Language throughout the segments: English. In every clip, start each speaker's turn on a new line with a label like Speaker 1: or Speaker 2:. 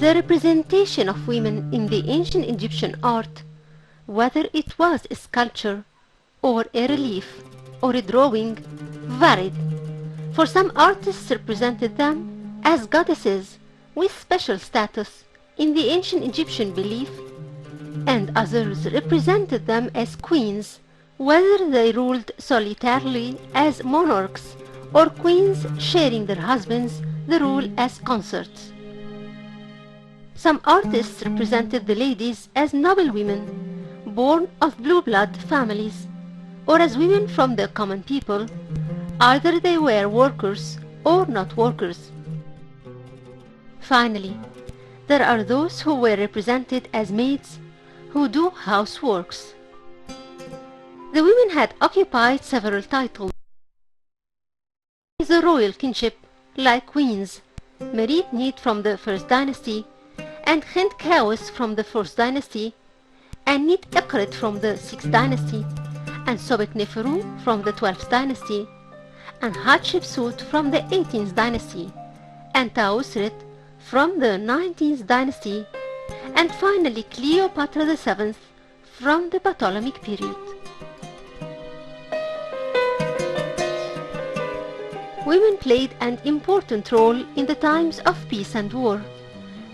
Speaker 1: The representation of women in the ancient Egyptian art, whether it was a sculpture or a relief or a drawing, varied. For some artists represented them as goddesses with special status in the ancient Egyptian belief, and others represented them as queens, whether they ruled solitarily as monarchs or queens sharing their husbands the rule as consorts. Some artists represented the ladies as noble women, born of blue blood families, or as women from the common people, either they were workers or not workers. Finally, there are those who were represented as maids who do houseworks. The women had occupied several titles. The royal kinship, like queens, Merit Neith from the first dynasty, and Khent Khawis from the fourth dynasty, and Neith Ekret from the sixth dynasty, and Sobek Neferu from the 12th dynasty, and Hatshepsut from the 18th dynasty, and Tausret from the 19th dynasty, and finally Cleopatra VII from the Ptolemaic period. Women played an important role in the times of peace and war,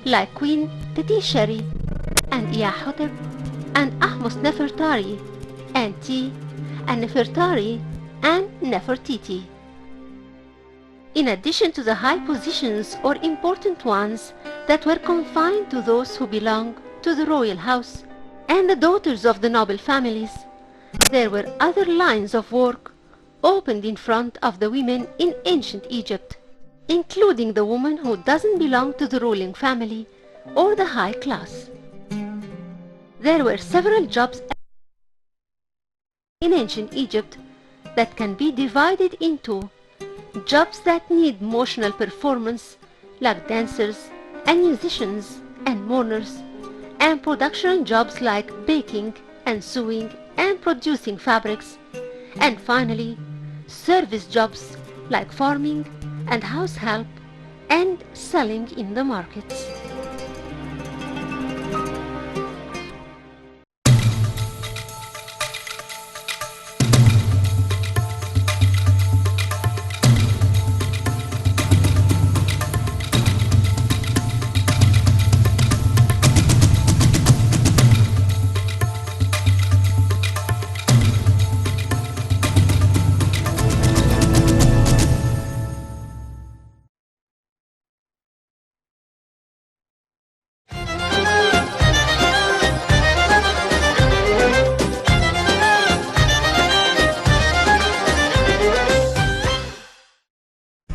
Speaker 1: like Queen Teti-Sheri and Iahotep and Ahmos Nefertari and Ti and Nefertari and Nefertiti. In addition to the high positions or important ones that were confined to those who belonged to the royal house and the daughters of the noble families, there were other lines of work opened in front of the women in ancient Egypt, including the woman who doesn't belong to the ruling family or the high class. There were several jobs in ancient Egypt that can be divided into jobs that need emotional performance, like dancers and musicians and mourners, and production jobs like baking and sewing and producing fabrics, and finally service jobs like farming and house help and selling in the markets.